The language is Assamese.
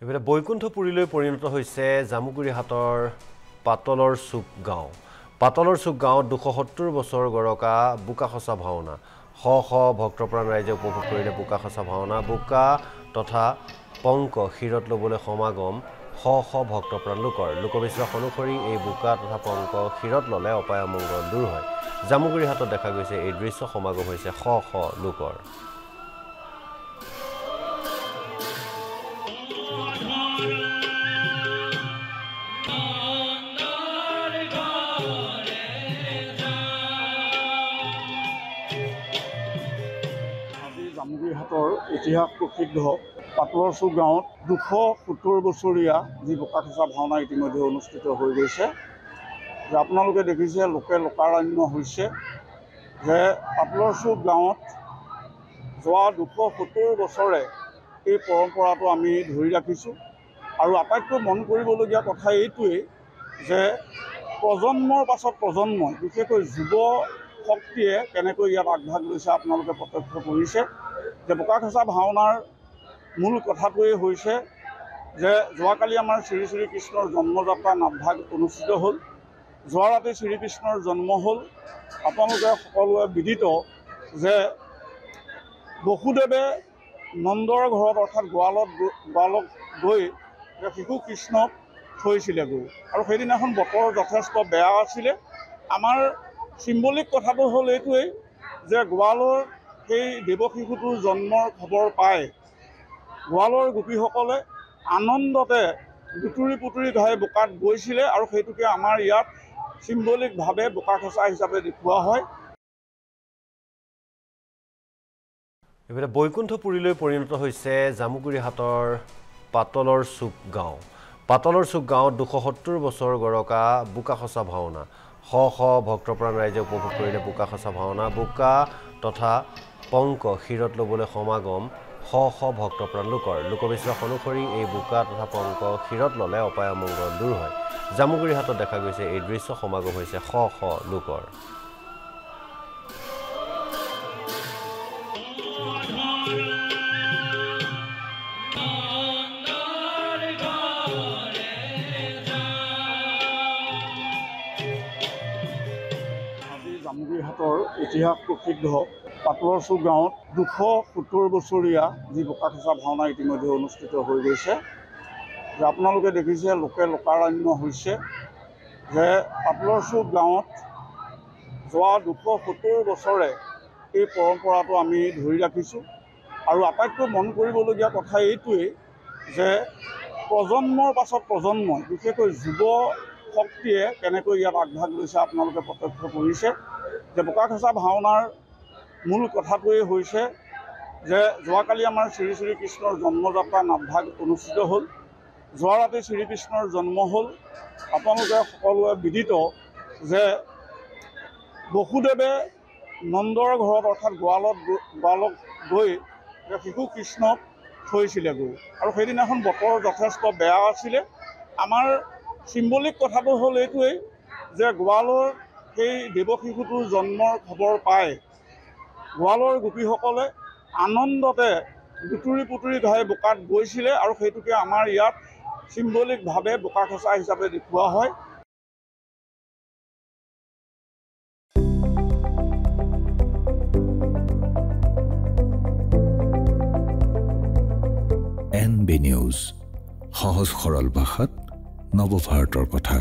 এবাৰে বৈকুণ্ঠপুৰীলৈ পৰিণত হৈছে জামুগুৰিহাটৰ পাতলৰ চুক গাঁও। পাতলৰ চুক গাঁৱত ২৭০ বছৰ গৰকা বোকাখচা ভাওনা। শ ভক্তপ্ৰাণ ৰাইজে উপভোগ কৰিলে বোকাখচা ভাওনা। বোকা তথা পংক শিৰত ল'বলৈ সমাগম শ ভক্তপ্ৰাণ লোকৰ। লোকবিশ্বাস অনুসৰি এই বোকা তথা পংক শিৰত ল'লে অপায় অমংগল দূৰ হয়। জামুগুৰিহাটত দেখা গৈছে এই দৃশ্য সমাগম হৈছে শ লোকৰ। জামুগুৰিহাটৰ ইতিহাস প্ৰসিদ্ধ পাতলৰ চুক গাঁৱত ২৭০ বছৰীয়া যি বোকাখচা ভাওনা ইতিমধ্যে অনুষ্ঠিত হৈ গৈছে। যে আপোনালোকে দেখিছে লোকে লোকাৰণ্য হৈছে যে পাতলৰ চুক গাঁৱত যোৱা ২৭০ বছৰে এই পৰম্পৰাটো আমি ধৰি ৰাখিছোঁ। আৰু আটাইতকৈ মন কৰিবলগীয়া কথা এইটোৱেই যে প্ৰজন্মৰ পাছত প্ৰজন্মই বিশেষকৈ যুৱ শক্তিয়ে কেনেকৈ ইয়াত আগভাগ লৈছে আপোনালোকে প্ৰত্যক্ষ কৰিছে। যে বোকাখচা ভাওনাৰ মূল কথাটোৱেই হৈছে যে যোৱাকালি আমাৰ শ্ৰী শ্ৰী কৃষ্ণৰ জন্মযাত্ৰা নাটভাগ অনুষ্ঠিত হ'ল। যোৱা ৰাতি শ্ৰীকৃষ্ণৰ জন্ম হ'ল। আপোনালোকে সকলোৱে বিদিত যে বসুদেৱে নন্দৰ ঘৰত অৰ্থাৎ গোৱালত গৈ শিশু কৃষ্ণক থৈছিলেগৈ আৰু সেইদিনাখন বতৰ যথেষ্ট বেয়া আছিলে। আমাৰ চিম্বলিক কথাটো হ'ল এইটোৱেই যে গোৱালৰ সেই দেৱশিশুটোৰ জন্মৰ খবৰ পাই গোৱালৰ গোপীসকলে আনন্দতে লুতুৰি পুতুৰি ঘাই বোকাত গৈছিলে আৰু সেইটোকে আমাৰ ইয়াত চিম্বলিকভাৱে বোকাখচা হিচাপে দেখুওৱা হয়। এবাৰে বৈকুণ্ঠপুৰীলৈ পৰিণত হৈছে জামুগুৰিহাটৰ পাতলৰ চুক গাঁও। পাতলৰ চুক গাঁৱত ২৭০ বছৰ গৰকা বোকাখচা ভাওনা। শ ভক্তপ্ৰাণ ৰাইজে উপভোগ কৰিলে বোকাখচা ভাওনা। বোকা তথা পংক শিৰত ল'বলৈ সমাগম শ ভক্তপ্ৰাণ লোকৰ। লোকবিশ্বাস অনুসৰি এই বোকা তথা পংক শিৰত ল'লে অপায় অমংগল দূৰ হয়। জামুগুৰিহাটত দেখা গৈছে এই দৃশ্য সমাগম হৈছে শ লোকৰ। জামুগুৰিহাটৰ ইতিহাস প্ৰসিদ্ধ পাতলৰ চুক গাঁৱত ২৭০ বছৰীয়া যি বোকাখচা ভাওনা ইতিমধ্যে অনুষ্ঠিত হৈ গৈছে। যে আপোনালোকে দেখিছে লোকে লোকাৰণ্য হৈছে যে পাতলৰ চুক গাঁৱত যোৱা ২৭০ বছৰে এই পৰম্পৰাটো আমি ধৰি ৰাখিছোঁ। আৰু আটাইতকৈ মন কৰিবলগীয়া কথা এইটোৱেই যে প্ৰজন্মৰ পাছত প্ৰজন্মই বিশেষকৈ যুৱ শক্তিয়ে কেনেকৈ ইয়াত আগভাগ লৈছে আপোনালোকে প্ৰত্যক্ষ কৰিছে। যে বোকাখচা ভাওনাৰ মূল কথাটোৱেই হৈছে যে যোৱাকালি আমাৰ শ্ৰী শ্ৰী কৃষ্ণৰ জন্মযাত্ৰা নাটভাগ অনুষ্ঠিত হ'ল। যোৱা ৰাতি শ্ৰীকৃষ্ণৰ জন্ম হ'ল। আপোনালোকে সকলোৱে বিদিত যে বসুদেৱে নন্দৰ ঘৰত অৰ্থাৎ গোৱালত গৈ শিশু কৃষ্ণক থৈছিলেগৈ আৰু সেইদিনাখন বতৰ যথেষ্ট বেয়া আছিলে। আমাৰ চিম্বলিক কথাটো হ'ল এইটোৱেই যে গোৱালৰ সেই দেৱশিশুটোৰ জন্মৰ খবৰ পাই গোৱালৰ গোপীসকলে আনন্দতে লুতুৰি পুতুৰি ঘাই বোকাত গৈছিলে আৰু সেইটোকে আমাৰ ইয়াত চিম্বলিকভাৱে বোকাখচা হিচাপে দেখুওৱা হয়। NB নিউজ, সহজ সৰল ভাষাত নৱভাৰতৰ কথা।